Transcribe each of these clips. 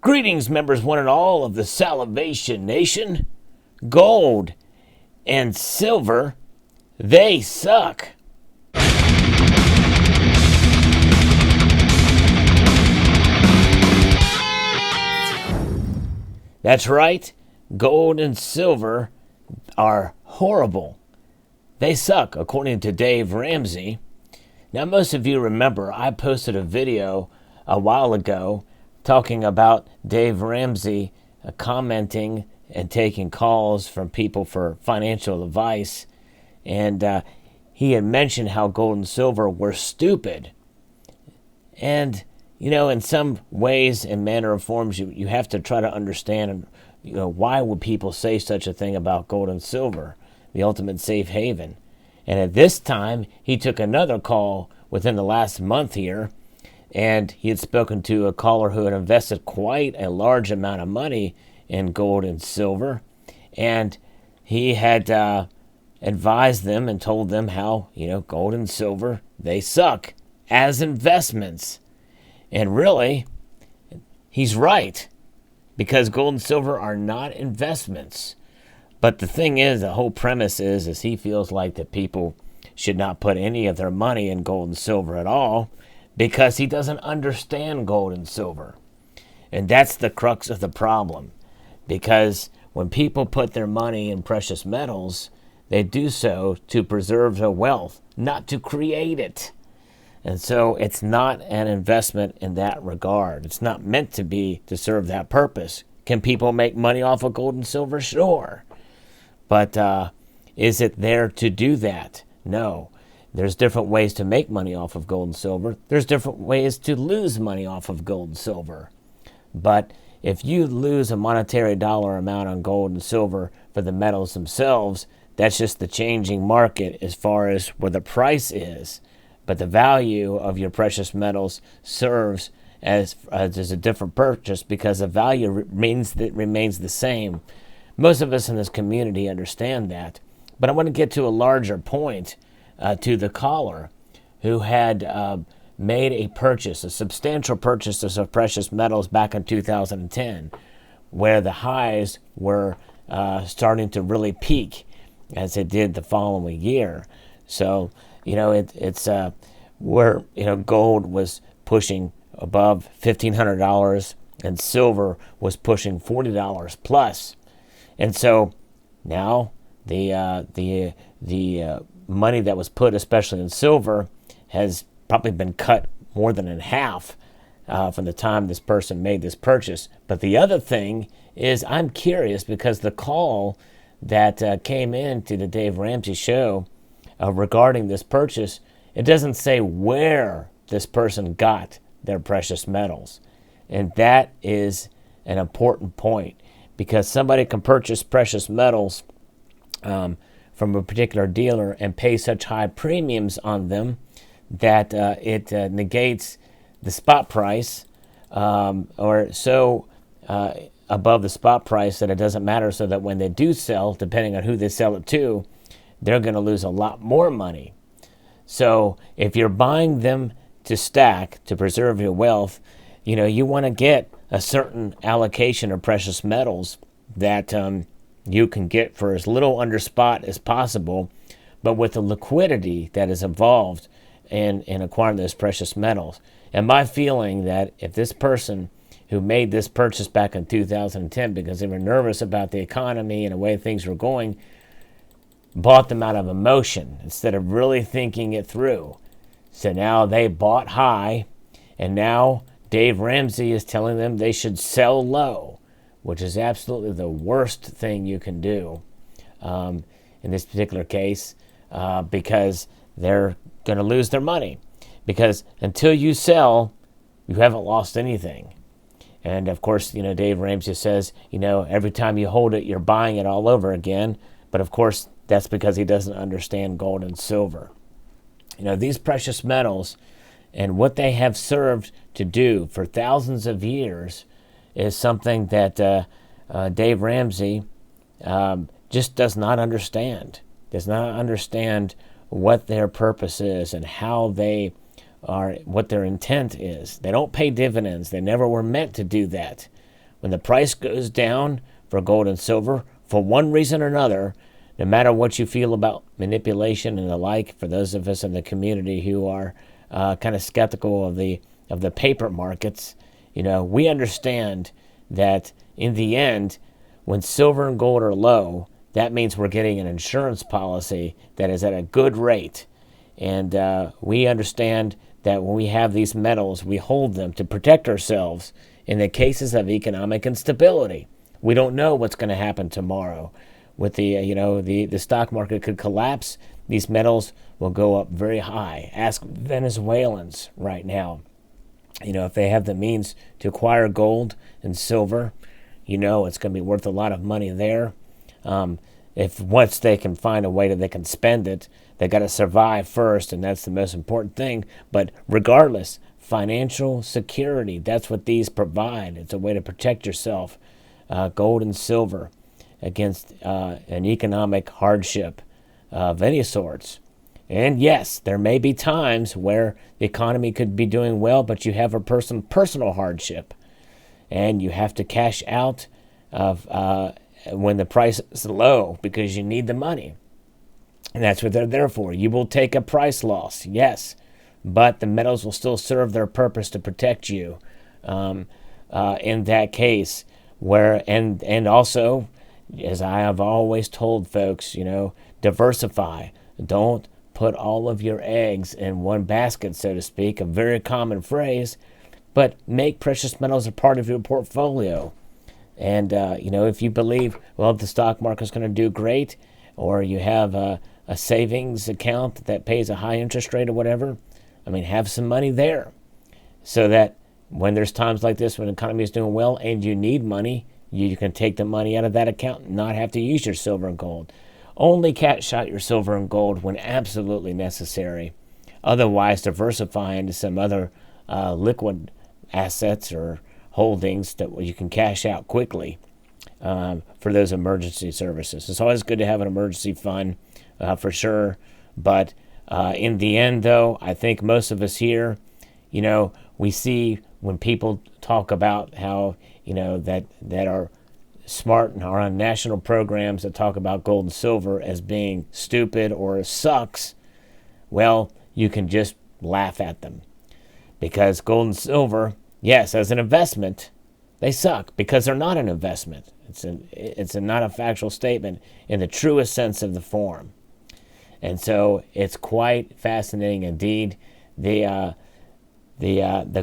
Greetings, members one and all of the Salivation Nation. Gold and silver, they suck. That's right, gold and silver are horrible. They suck, according to Dave Ramsey. Now, most of you remember I posted a video a while ago talking about Dave Ramsey commenting and taking calls from people for financial advice. And he had mentioned how gold and silver were stupid. And, you know, in some ways and manner of forms, you have to try to understand, you know, why would people say such a thing about gold and silver, the ultimate safe haven. And at this time, he took another call within the last month here, and he had spoken to a caller who had invested quite a large amount of money in gold and silver. And he had advised them and told them how, you know, gold and silver, they suck as investments. And really, he's right, because gold and silver are not investments. But the thing is, the whole premise is he feels like that people should not put any of their money in gold and silver at all, because he doesn't understand gold and silver. And that's the crux of the problem. Because when people put their money in precious metals, they do so to preserve their wealth, not to create it. And so it's not an investment in that regard. It's not meant to be to serve that purpose. Can people make money off of gold and silver? Sure. But is it there to do that? No. There's different ways to make money off of gold and silver. There's different ways to lose money off of gold and silver. But if you lose a monetary dollar amount on gold and silver for the metals themselves, that's just the changing market as far as where the price is. But the value of your precious metals serves as a different purchase, because the value remains the same. Most of us in this community understand that. But I want to get to a larger point. To the caller who had made a purchase, a substantial purchase of precious metals back in 2010, where the highs were starting to really peak as it did the following year. So, you know, it's where, you know, gold was pushing above $1,500 and silver was pushing $40 plus. And so now the money that was put, especially in silver, has probably been cut more than in half from the time this person made this purchase. But the other thing is, I'm curious, because the call that came in to the Dave Ramsey show regarding this purchase, it doesn't say where this person got their precious metals. And that is an important point, because somebody can purchase precious metals from a particular dealer and pay such high premiums on them that it negates the spot price, or so above the spot price that it doesn't matter, so that when they do sell, depending on who they sell it to, they're going to lose a lot more money. So if you're buying them to stack, to preserve your wealth, you know, you want to get a certain allocation of precious metals that you can get for as little under spot as possible, but with the liquidity that is involved in acquiring those precious metals. And my feeling that if this person who made this purchase back in 2010, because they were nervous about the economy and the way things were going, bought them out of emotion instead of really thinking it through. So now they bought high, and now Dave Ramsey is telling them they should sell low, which is absolutely the worst thing you can do in this particular case, because they're going to lose their money. Because until you sell, you haven't lost anything. And of course, you know, Dave Ramsey says, you know, every time you hold it, you're buying it all over again. But of course, that's because he doesn't understand gold and silver. You know, these precious metals and what they have served to do for thousands of years is something that Dave Ramsey just does not understand. Does not understand what their purpose is and how they are, what their intent is. They don't pay dividends. They never were meant to do that. when the price goes down for gold and silver, for one reason or another, no matter what you feel about manipulation and the like, for those of us in the community who are kind of skeptical of the paper markets, we understand that in the end, when silver and gold are low, that means we're getting an insurance policy that is at a good rate. And we understand that when we have these metals, we hold them to protect ourselves in the cases of economic instability. We don't know what's going to happen tomorrow. With the stock market could collapse. These metals will go up very high. Ask Venezuelans right now. If they have the means to acquire gold and silver, it's going to be worth a lot of money there. If once they can find a way that they can spend it, they got to survive first, and that's the most important thing. But regardless, financial security, that's what these provide. It's a way to protect yourself, gold and silver, against an economic hardship of any sorts. And yes, there may be times where the economy could be doing well, but you have a personal hardship, and you have to cash out of when the price is low because you need the money. And that's what they're there for. You will take a price loss, yes, but the metals will still serve their purpose to protect you in that case. And also, as I have always told folks, diversify. Don't put all of your eggs in one basket, so to speak, a very common phrase, but make precious metals a part of your portfolio. And, if you believe, the stock market is going to do great, or you have a savings account that pays a high interest rate or whatever, have some money there so that when there's times like this, when the economy is doing well and you need money, you can take the money out of that account and not have to use your silver and gold. Only cash out your silver and gold when absolutely necessary. Otherwise, diversify into some other liquid assets or holdings that you can cash out quickly for those emergency services. It's always good to have an emergency fund for sure. But in the end, though, I think most of us here, we see when people talk about how, that are smart and are on national programs that talk about gold and silver as being stupid or sucks, well, you can just laugh at them. Because gold and silver, yes, as an investment, they suck because they're not an investment. It's not a factual statement in the truest sense of the form. And so it's quite fascinating indeed. The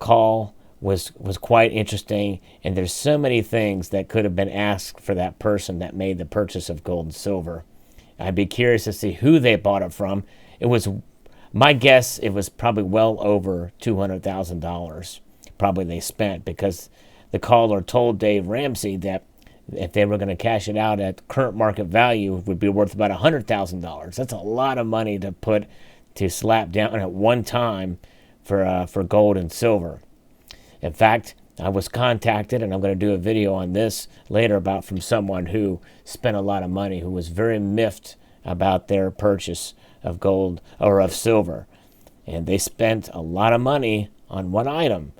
call was quite interesting, and there's so many things that could have been asked for that person that made the purchase of gold and silver. I'd be curious to see who they bought it from. My guess, it was probably well over $200,000 probably they spent, because the caller told Dave Ramsey that if they were going to cash it out at current market value, it would be worth about $100,000. That's a lot of money to slap down at one time for gold and silver. In fact, I was contacted, and I'm going to do a video on this later from someone who spent a lot of money, who was very miffed about their purchase of gold or of silver. And they spent a lot of money on one item.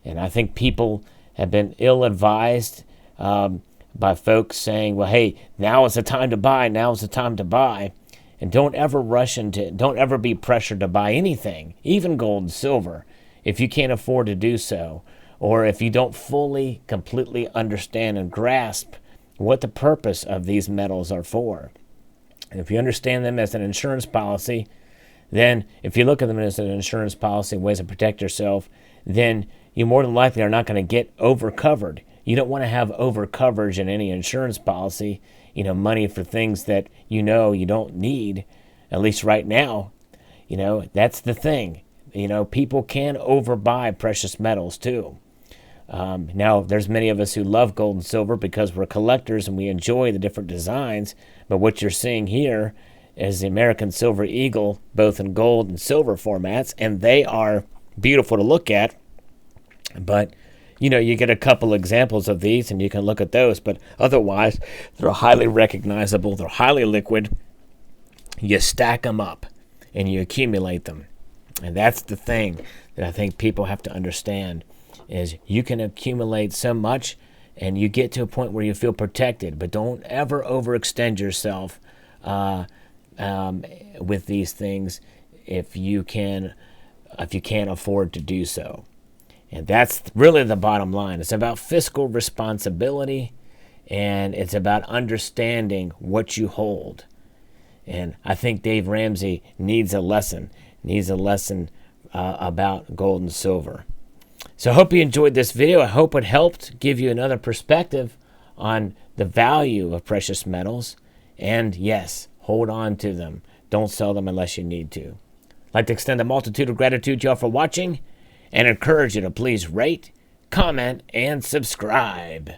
And I think people have been ill-advised by folks saying, well, hey, now is the time to buy, now is the time to buy. And don't ever be pressured to buy anything, even gold and silver, if you can't afford to do so, or if you don't fully, completely understand and grasp what the purpose of these metals are for. And if you understand them as an insurance policy, then if you look at them as an insurance policy, ways to protect yourself, then you more than likely are not going to get over-covered. You don't want to have over-coverage in any insurance policy, money for things that you don't need, at least right now. That's the thing. People can overbuy precious metals too. Now, there's many of us who love gold and silver because we're collectors and we enjoy the different designs, but what you're seeing here is the American Silver Eagle, both in gold and silver formats, and they are beautiful to look at. But, you get a couple examples of these and you can look at those, but otherwise, they're highly recognizable, they're highly liquid. You stack them up and you accumulate them. And that's the thing that I think people have to understand, is you can accumulate so much and you get to a point where you feel protected. But don't ever overextend yourself with these things if you can't afford to do so. And that's really the bottom line. It's about fiscal responsibility, and it's about understanding what you hold. And I think Dave Ramsey needs a lesson about gold and silver. So I hope you enjoyed this video. I hope it helped give you another perspective on the value of precious metals. And yes, hold on to them. Don't sell them unless you need to. I'd like to extend a multitude of gratitude to y'all for watching, and encourage you to please rate, comment, and subscribe.